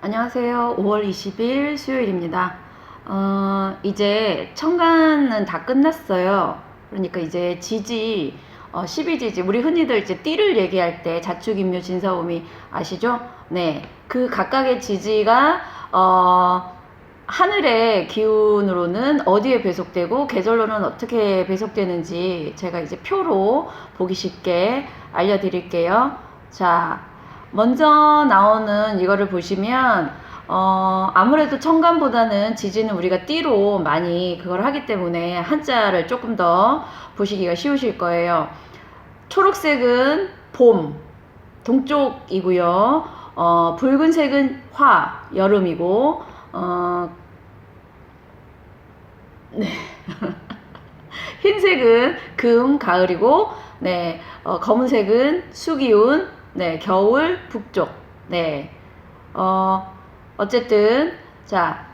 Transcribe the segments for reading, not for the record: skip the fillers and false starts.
안녕하세요. 5월 20일 수요일입니다. 이제 천간은 다 끝났어요. 그러니까 이제 지지, 12지지, 우리 흔히들 이제 띠를 얘기할 때 자축, 인묘, 진사오미 아시죠? 네. 그 각각의 지지가, 하늘의 기운으로는 어디에 배속되고 계절로는 어떻게 배속되는지 제가 이제 표로 보기 쉽게 알려드릴게요. 자, 먼저 나오는 이거를 보시면 아무래도 천간보다는 지지는 우리가 띠로 많이 그걸 하기 때문에 한자를 조금 더 보시기가 쉬우실 거예요. 초록색은 봄, 동쪽이고요. 붉은색은 화, 여름이고, 네. 흰색은 금, 가을이고, 네. 검은색은 수기운, 네. 겨울, 북쪽. 네. 어쨌든, 자,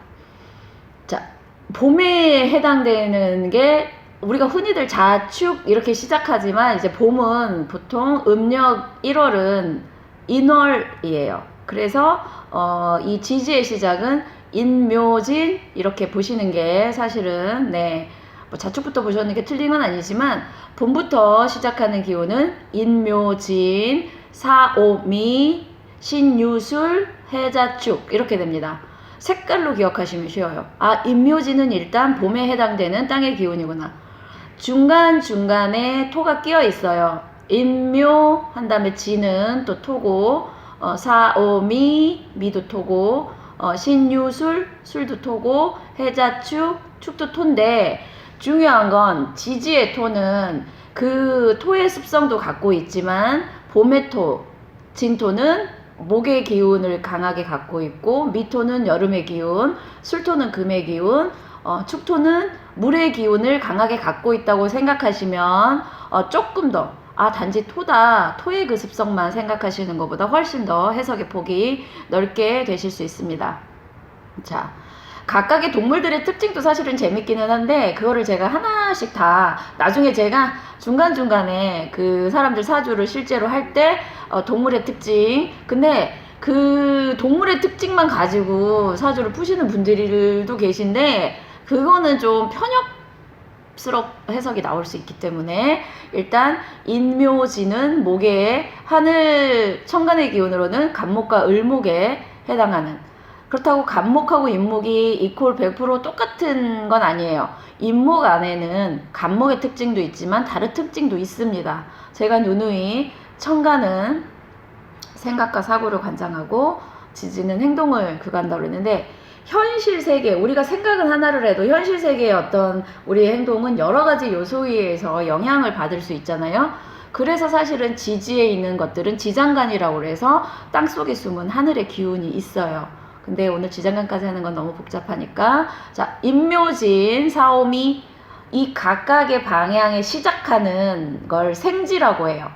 봄에 해당되는 게, 우리가 흔히들 자축 이렇게 시작하지만, 이제 봄은 보통 음력 1월은 인월이에요. 그래서, 이 지지의 시작은 인묘진 이렇게 보시는 게 사실은 네, 뭐 자축부터 보셨는 게 틀린 건 아니지만 봄부터 시작하는 기호는 인묘진, 사오미, 신유술, 해자축 이렇게 됩니다. 색깔로 기억하시면 쉬워요. 아, 인묘진은 일단 봄에 해당되는 땅의 기운이구나. 중간중간에 토가 끼어 있어요. 인묘 한 다음에 지는 또 토고, 사오미 미도 토고, 신유술, 술도 토고, 해자축, 축도 토인데 중요한 건 지지의 토는 그 토의 습성도 갖고 있지만 봄의 토, 진토는 목의 기운을 강하게 갖고 있고 미토는 여름의 기운, 술토는 금의 기운, 축토는 물의 기운을 강하게 갖고 있다고 생각하시면 조금 더 단지 토다, 토의 그 습성만 생각하시는 것보다 훨씬 더 해석의 폭이 넓게 되실 수 있습니다. 자, 각각의 동물들의 특징도 사실은 재밌기는 한데 그거를 제가 하나씩 다 나중에 제가 중간중간에 그 사람들 사주를 실제로 할 때 동물의 특징, 근데 그 동물의 특징만 가지고 사주를 푸시는 분들도 계신데 그거는 좀 편협스럽 해석이 나올 수 있기 때문에 일단 인묘지는 목의 하늘 천간의 기운으로는 간목과 을목에 해당하는, 그렇다고 간목하고 인목이 이퀄 100% 똑같은 건 아니에요. 인목 안에는 간목의 특징도 있지만 다른 특징도 있습니다. 제가 누누이 천간은 생각과 사고를 관장하고 지지는 행동을 그간다고 그랬는데 현실 세계, 우리가 생각은 하나를 해도 현실 세계의 어떤 우리의 행동은 여러 가지 요소에 의해서 영향을 받을 수 있잖아요. 그래서 사실은 지지에 있는 것들은 지장간이라고 해서 땅속에 숨은 하늘의 기운이 있어요. 근데 오늘 지장간까지 하는 건 너무 복잡하니까, 자, 인묘진, 사오미, 이 각각의 방향에 시작하는 걸 생지라고 해요.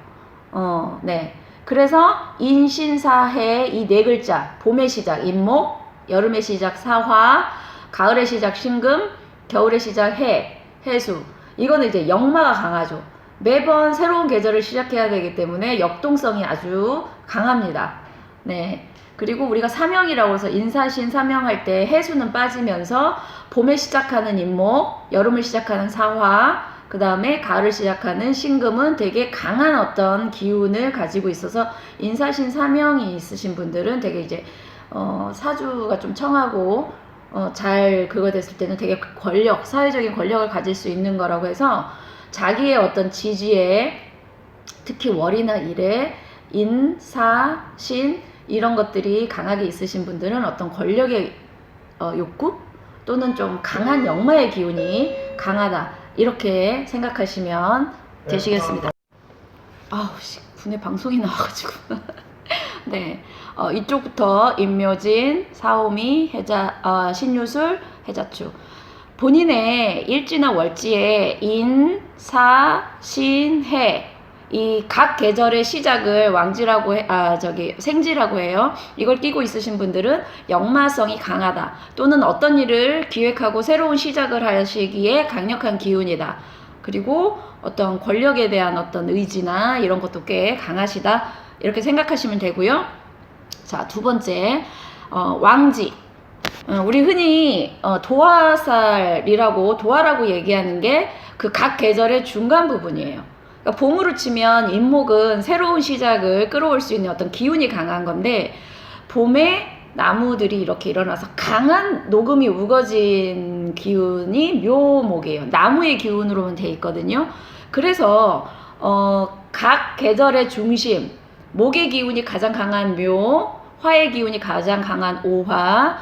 네. 그래서 인신사해 이 네 글자, 봄의 시작 인목, 여름의 시작 사화, 가을의 시작 신금, 겨울의 시작 해, 해수. 이거는 이제 역마가 강하죠. 매번 새로운 계절을 시작해야 되기 때문에 역동성이 아주 강합니다. 네. 그리고 우리가 사명이라고 해서 인사신 사명할 때 해수는 빠지면서 봄에 시작하는 인목, 여름을 시작하는 사화, 그 다음에 가을을 시작하는 신금은 되게 강한 어떤 기운을 가지고 있어서 인사신 사명이 있으신 분들은 되게 이제 사주가 좀 청하고 잘 그거 됐을 때는 되게 권력, 사회적인 권력을 가질 수 있는 거라고 해서 자기의 어떤 지지에 특히 월이나 일에 인, 사, 신 이런 것들이 강하게 있으신 분들은 어떤 권력의 욕구 또는 좀 강한 역마의 기운이 강하다 이렇게 생각하시면 되시겠습니다. 아우 씨, 분에 방송이 나와가지고 네, 이쪽부터 인묘진, 사오미, 신유술, 해자축. 본인의 일지나 월지에 인, 사, 신, 해 이 각 계절의 시작을 왕지라고 생지라고 해요. 이걸 끼고 있으신 분들은 역마성이 강하다 또는 어떤 일을 기획하고 새로운 시작을 하시기에 강력한 기운이다. 그리고 어떤 권력에 대한 어떤 의지나 이런 것도 꽤 강하시다 이렇게 생각하시면 되고요. 자, 두 번째, 왕지. 우리 흔히 도화라고 얘기하는 게 그 각 계절의 중간 부분이에요. 그러니까 봄으로 치면 인목은 새로운 시작을 끌어올 수 있는 어떤 기운이 강한 건데, 봄에 나무들이 이렇게 일어나서 강한 녹음이 우거진 기운이 묘목이에요. 나무의 기운으로만 돼 있거든요. 그래서 각 계절의 중심, 목의 기운이 가장 강한 묘, 화의 기운이 가장 강한 오화,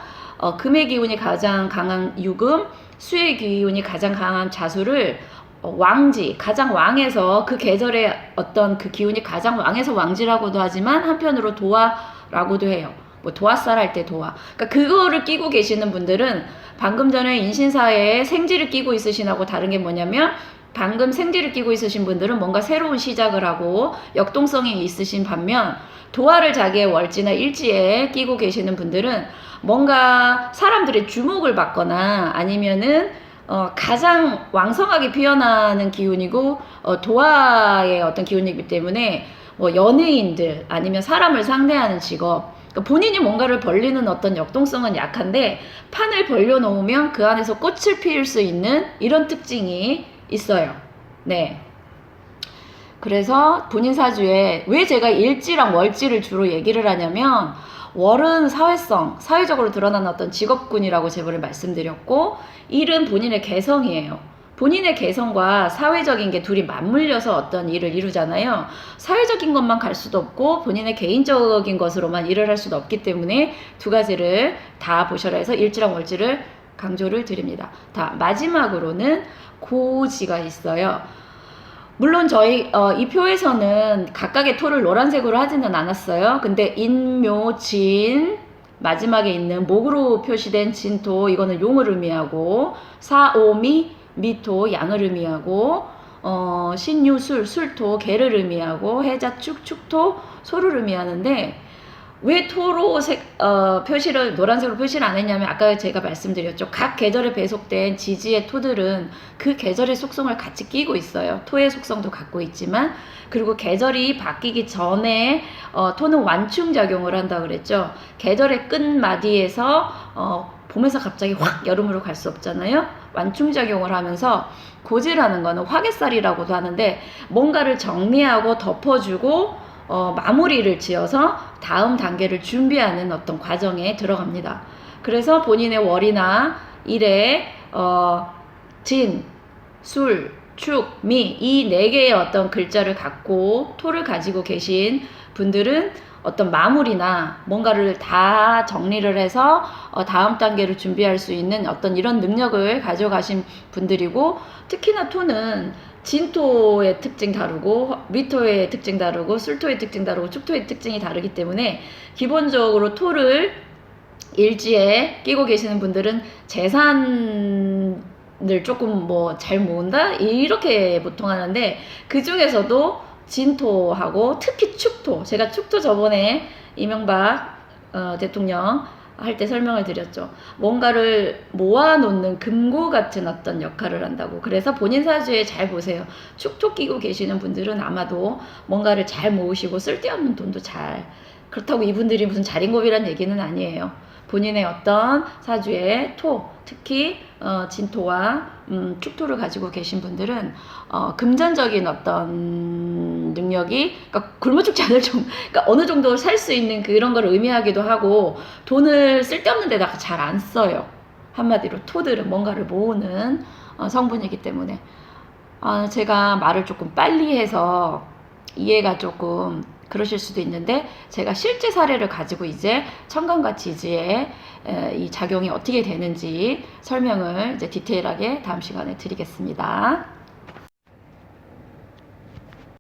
금의 기운이 가장 강한 유금, 수의 기운이 가장 강한 자수를 왕지, 가장 왕에서 그 계절의 어떤 그 기운이 가장 왕에서 왕지라고도 하지만 한편으로 도화라고도 해요. 뭐 도화살 할 때 도화. 그러니까 그거를 끼고 계시는 분들은 방금 전에 인신사에 생지를 끼고 있으신하고 다른 게 뭐냐면, 방금 생지를 끼고 있으신 분들은 뭔가 새로운 시작을 하고 역동성이 있으신 반면, 도화를 자기의 월지나 일지에 끼고 계시는 분들은 뭔가 사람들의 주목을 받거나 아니면은 가장 왕성하게 피어나는 기운이고, 도화의 어떤 기운이기 때문에 뭐 연예인들 아니면 사람을 상대하는 직업, 그러니까 본인이 뭔가를 벌리는 어떤 역동성은 약한데 판을 벌려놓으면 그 안에서 꽃을 피울 수 있는 이런 특징이 있어요. 네. 그래서 본인 사주에 왜 제가 일지랑 월지를 주로 얘기를 하냐면, 월은 사회성, 사회적으로 드러나는 어떤 직업군이라고 저번에 말씀드렸고, 일은 본인의 개성이에요. 본인의 개성과 사회적인 게 둘이 맞물려서 어떤 일을 이루잖아요. 사회적인 것만 갈 수도 없고 본인의 개인적인 것으로만 일을 할 수도 없기 때문에 두 가지를 다 보셔라 해서 일지랑 월지를 강조를 드립니다. 다 마지막으로는 고지가 있어요. 물론 저희 이 표에서는 각각의 토를 노란색으로 하지는 않았어요. 근데 인묘진 마지막에 있는 목으로 표시된 진토, 이거는 용을 의미하고, 사오미 미토 양을 의미하고, 신유술 술토 개를 의미하고, 해자축 축토 소를 의미하는데, 왜 토로 표시를 노란색으로 표시를 안 했냐면, 아까 제가 말씀드렸죠. 각 계절에 배속된 지지의 토들은 그 계절의 속성을 같이 끼고 있어요. 토의 속성도 갖고 있지만, 그리고 계절이 바뀌기 전에 토는 완충작용을 한다고 그랬죠. 계절의 끝마디에서 봄에서 갑자기 확 여름으로 갈 수 없잖아요. 완충작용을 하면서, 고지라는 거는 화개살이라고도 하는데 뭔가를 정리하고 덮어주고 마무리를 지어서 다음 단계를 준비하는 어떤 과정에 들어갑니다. 그래서 본인의 월이나 일에 진, 술, 축, 미 이 네 개의 어떤 글자를 갖고 토를 가지고 계신 분들은 어떤 마무리나 뭔가를 다 정리를 해서 다음 단계를 준비할 수 있는 어떤 이런 능력을 가져가신 분들이고, 특히나 토는 진토의 특징 다르고 미토의 특징 다르고 술토의 특징 다르고 축토의 특징이 다르기 때문에 기본적으로 토를 일지에 끼고 계시는 분들은 재산을 조금 뭐 잘 모은다 이렇게 보통 하는데, 그 중에서도 진토하고 특히 축토, 제가 축토 저번에 이명박 대통령 할 때 설명을 드렸죠. 뭔가를 모아놓는 금고 같은 어떤 역할을 한다고. 그래서 본인 사주에 잘 보세요. 축토 끼고 계시는 분들은 아마도 뭔가를 잘 모으시고 쓸데없는 돈도 잘, 그렇다고 이분들이 무슨 자린고비란 얘기는 아니에요. 본인의 어떤 사주에 토, 특히 진토와 축토를 가지고 계신 분들은 금전적인 어떤 능력이, 그러니까 굶어 죽지 않을 정도, 그러니까 어느 정도 살 수 있는 그런 걸 의미하기도 하고, 돈을 쓸데없는 데다가 잘 안 써요. 한마디로 토들은 뭔가를 모으는 성분이기 때문에. 제가 말을 조금 빨리 해서 이해가 조금 그러실 수도 있는데, 제가 실제 사례를 가지고 이제 천간과 지지의 이 작용이 어떻게 되는지 설명을 이제 디테일하게 다음 시간에 드리겠습니다.